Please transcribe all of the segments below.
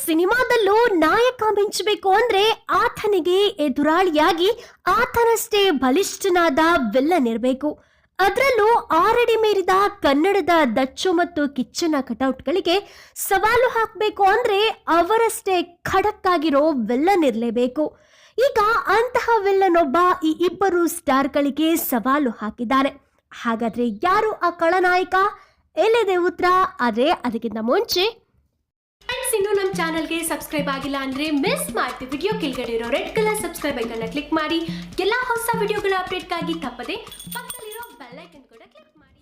ಸಿನಿಮಾದಲ್ಲೂ ನಾಯಕ ಮಿಂಚಬೇಕು ಅಂದ್ರೆ ಆತನಿಗೆ ಎದುರಾಳಿಯಾಗಿ ಆತನಷ್ಟೇ ಬಲಿಷ್ಠನಾದ ವಿಲ್ಲನ್ ಇರಬೇಕು. ಅದರಲ್ಲೂ ಆರಡಿ ಮೀರಿದ ಕನ್ನಡದ ದಚ್ಚು ಮತ್ತು ಕಿಚ್ಚನ ಕಟೌಟ್ಗಳಿಗೆ ಸವಾಲು ಹಾಕಬೇಕು ಅಂದ್ರೆ ಅವರಷ್ಟೇ ಖಡಕ್ ಆಗಿರೋ ವಿಲ್ಲನ್ ಇರಲೇಬೇಕು. ಈಗ ಅಂತಹ ವಿಲ್ಲನ್ ಒಬ್ಬ ಈ ಇಬ್ಬರು ಸ್ಟಾರ್ಗಳಿಗೆ ಸವಾಲು ಹಾಕಿದ್ದಾರೆ. ಹಾಗಾದ್ರೆ ಯಾರು ಆ ಖಳನಾಯಕ? ಎಲ್ಲಿದೆ ಉತ್ತರ? ಆದ್ರೆ ಅದಕ್ಕಿಂತ ಮುಂಚೆ ಇನ್ನು ನಮ್ಮ ಚಾನಲ್ಗೆ ಸಬ್ಸ್ಕ್ರೈಬ್ ಆಗಿಲ್ಲ ಅಂದ್ರೆ ಮಿಸ್ ಮಾಡ್ತೀವಿ. ವಿಡಿಯೋ ಕೆಳಗಡೆ ಇರೋ red colour subscribe icon click ಮಾಡಿ ಎಲ್ಲಾ ಹೊಸ ವಿಡಿಯೋಗಳ ಅಪ್ಡೇಟ್ಗಾಗಿ ತಪ್ಪದೆ ಪಕ್ಕದಲ್ಲಿರೋ ಬೆಲ್ ಐಕನ್ ಕೂಡ ಕ್ಲಿಕ್ ಮಾಡಿ.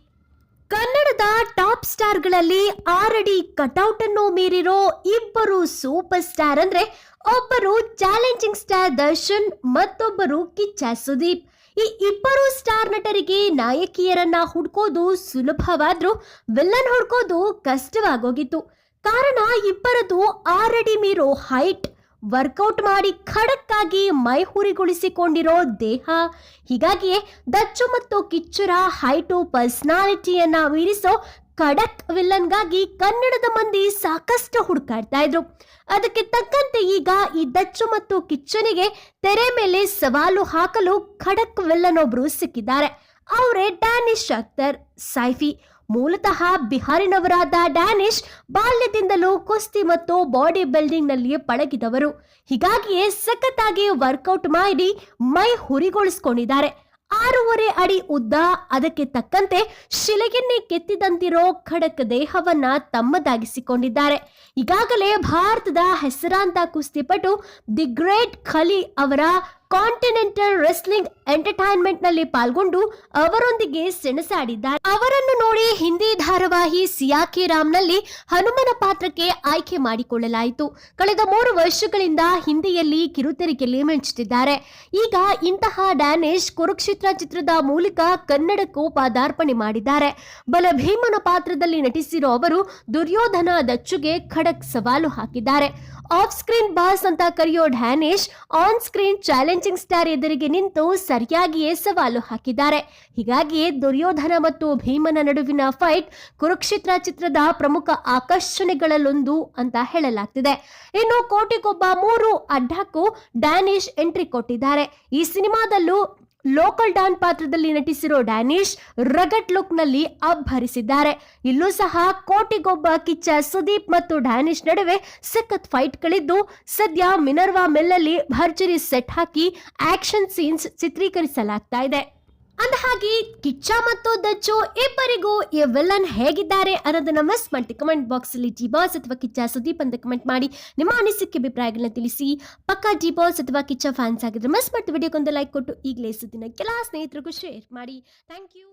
ಕನ್ನಡದ ಟಾಪ್ ಸ್ಟಾರ್ಗಳಲ್ಲಿ ಆರಡಿ ಕಟೌಟ್ ಅನ್ನು ಮೀರಿರೋ ಇಬ್ಬರು ಸೂಪರ್ ಸ್ಟಾರ್ ಅಂದ್ರೆ ಒಬ್ಬರು ಚಾಲೆಂಜಿಂಗ್ ಸ್ಟಾರ್ ದರ್ಶನ್, ಮತ್ತೊಬ್ಬರು ಕಿಚ್ಚ ಸುದೀಪ್. ಈ ಇಬ್ಬರು ಸ್ಟಾರ್ ನಟರಿಗೆ ನಾಯಕಿಯರನ್ನ ಹುಡ್ಕೋದು ಸುಲಭವಾದ್ರೂ ವಿಲ್ಲನ್ ಹುಡ್ಕೋದು ಕಷ್ಟವಾಗೋಗಿತ್ತು. ಕಾರಣ ಇಬ್ಬರದು ಆರಡಿ ಮೀರೋ ಹೈಟ್, ವರ್ಕೌಟ್ ಮಾಡಿ ಖಡಕ್ಕಾಗಿ ಮೈಹುರಿಗೊಳಿಸಿಕೊಂಡಿರೋ ದೇಹ. ಹೀಗಾಗಿಯೇ ದಚ್ಚು ಮತ್ತು ಕಿಚ್ಚರ ಹೈಟು ಪರ್ಸನಾಲಿಟಿಯನ್ನ ಮೀರಿಸೋ ಖಡಕ್ ವಿಲ್ಲನ್ಗಾಗಿ ಕನ್ನಡದ ಮಂದಿ ಸಾಕಷ್ಟು ಹುಡುಕಾಡ್ತಾ ಇದ್ರು. ಅದಕ್ಕೆ ತಕ್ಕಂತೆ ಈಗ ಈ ದಚ್ಚು ಮತ್ತು ಕಿಚ್ಚನಿಗೆ ತೆರೆ ಮೇಲೆ ಸವಾಲು ಹಾಕಲು ಖಡಕ್ ವಿಲ್ಲನ್ ಒಬ್ರು ಸಿಕ್ಕಿದ್ದಾರೆ. ಅವರೇ ಡ್ಯಾನಿಶ್ ಅಖ್ತರ್ ಸೈಫಿ. ಮೂಲತಃ ಬಿಹಾರಿನವರಾದ ಡ್ಯಾನಿಶ್ ಬಾಲ್ಯದಿಂದಲೂ ಕುಸ್ತಿ ಮತ್ತು ಬಾಡಿ ಬಿಲ್ಡಿಂಗ್ ನಲ್ಲಿ ಪಳಗಿದವರು. ಹೀಗಾಗಿಯೇ ಸಖತ್ತಾಗಿ ವರ್ಕೌಟ್ ಮಾಡಿ ಮೈ ಹುರಿಗೊಳಿಸ್ಕೊಂಡಿದ್ದಾರೆ. 6.5 ಅಡಿ ಉದ್ದ, ಅದಕ್ಕೆ ತಕ್ಕಂತೆ ಶಿಲೆಗೆನ್ನೆ ಕೆತ್ತಿದಂತಿರೋ ಖಡಕ್ ದೇಹವನ್ನ ತಮ್ಮದಾಗಿಸಿಕೊಂಡಿದ್ದಾರೆ. ಈಗಾಗಲೇ ಭಾರತದ ಹೆಸರಾಂತ ಕುಸ್ತಿಪಟು ದಿ ಗ್ರೇಟ್ ಖಲಿ ಅವರ ಕಾಂಟಿನೆಂಟಲ್ ರೆಸ್ಲಿಂಗ್ ಎಂಟರ್ಟೈನ್ಮೆಂಟ್ ನಲ್ಲಿ ಪಾಲ್ಗೊಂಡು ಅವರೊಂದಿಗೆ ಸೆಣಸಾಡಿದ್ದಾರೆ. ಅವರನ್ನು ನೋಡಿ ಹಿಂದಿ ಧಾರಾವಾಹಿ ಸಿಯಾಕೆ ರಾಮ್ನಲ್ಲಿ ಹನುಮನ ಪಾತ್ರಕ್ಕೆ ಆಯ್ಕೆ ಮಾಡಿಕೊಳ್ಳಲಾಯಿತು. ಕಳೆದ 3 ವರ್ಷಗಳಿಂದ ಹಿಂದಿಯಲ್ಲಿ ಕಿರುತೆರೆಯಲ್ಲಿ ಮಿಂಚುತ್ತಿದ್ದಾರೆ. ಈಗ ಇಂತಹ ಡ್ಯಾನಿಶ್ ಕುರುಕ್ಷೇತ್ರ ಚಿತ್ರದ ಮೂಲಕ ಕನ್ನಡಕ್ಕೂ ಪಾದಾರ್ಪಣೆ ಮಾಡಿದ್ದಾರೆ. ಬಲ ಭೀಮನ ಪಾತ್ರದಲ್ಲಿ ನಟಿಸಿರೋ ಅವರು ದುರ್ಯೋಧನ ದಚ್ಚುಗೆ ಖಡಕ್ ಸವಾಲು ಹಾಕಿದ್ದಾರೆ. ಆಫ್ ಸ್ಕ್ರೀನ್ ಬಾಸ್ ಅಂತ ಕರೆಯೋ Danish on screen challenging star ಎದುರಿಗೆ ನಿಂತು ಸರಿಯಾಗಿಯೇ ಸವಾಲು ಹಾಕಿದ್ದಾರೆ. ಹೀಗಾಗಿಯೇ ದುರ್ಯೋಧನ ಮತ್ತು ಭೀಮನ ನಡುವಿನ ಫೈಟ್ ಕುರುಕ್ಷೇತ್ರ ಚಿತ್ರದ ಪ್ರಮುಖ ಆಕರ್ಷಣೆಗಳಲ್ಲೊಂದು ಅಂತ ಹೇಳಲಾಗ್ತಿದೆ. ಇನ್ನು ಕೋಟಿಗೊಬ್ಬ 3 ಅಡ್ಡಕ್ಕೂ ಡ್ಯಾನಿಶ್ ಎಂಟ್ರಿ ಕೊಟ್ಟಿದ್ದಾರೆ. ಈ ಸಿನಿಮಾದಲ್ಲೂ ಲೋಕಲ್ ಡಾನ್ ಪಾತ್ರದಲ್ಲಿ ನಟಿಸಿರೋ ಡ್ಯಾನಿಶ್ ರಗಡ್ ಲುಕ್ ನಲ್ಲಿ ಅಬ್ಬರಿಸಿದ್ದಾರೆ. ಇಲ್ಲೂ ಸಹ ಕೋಟಿಗೊಬ್ಬ ಕಿಚ್ಚ ಸುದೀಪ್ ಮತ್ತು ಡ್ಯಾನಿಶ್ ನಡುವೆ ಸಖತ್ ಫೈಟ್ಗಳಿದ್ದು ಸದ್ಯ ಮಿನರ್ವಾ ಮಿಲ್ಲಲ್ಲಿ ಭರ್ಜರಿ ಸೆಟ್ ಹಾಕಿ ಆಕ್ಷನ್ ಸೀನ್ಸ್ ಚಿತ್ರೀಕರಿಸಲಾಗ್ತಾ ಇದೆ. ಅಂದಹಾಗೆ ಕಿಚ್ಚ ಮತ್ತು ದಚ್ಚು ಇಬ್ಬರಿಗೂ ಈ ವಿಲ್ಲನ್ ಹೇಗಿದ್ದಾರೆ ಅನ್ನೋದನ್ನ ಮಿಸ್ ಮಾಡಿ ಕಮೆಂಟ್ ಬಾಕ್ಸ್ ಅಲ್ಲಿ ಜಿ ಬಾಸ್ ಅಥವಾ ಕಿಚ್ಚ ಸುದೀಪ್ ಅಂತ ಕಮೆಂಟ್ ಮಾಡಿ ನಿಮ್ಮ ಅನಿಸಿಕೆ ಅಭಿಪ್ರಾಯಗಳನ್ನ ತಿಳಿಸಿ. ಪಕ್ಕಾ ಜಿ ಬಾಸ್ ಅಥವಾ ಕಿಚ್ಚ ಫ್ಯಾನ್ಸ್ ಆಗಿದ್ರೆ ಮಿಸ್ ಮಾಡ್ತೀವಿ ವಿಡಿಯೋಗೊಂದು ಲೈಕ್ ಕೊಟ್ಟು ಈಗಲೇ ಸುದ್ದಿನ ಕೆಲ ಸ್ನೇಹಿತರಿಗೂ ಶೇರ್ ಮಾಡಿ. Thank you.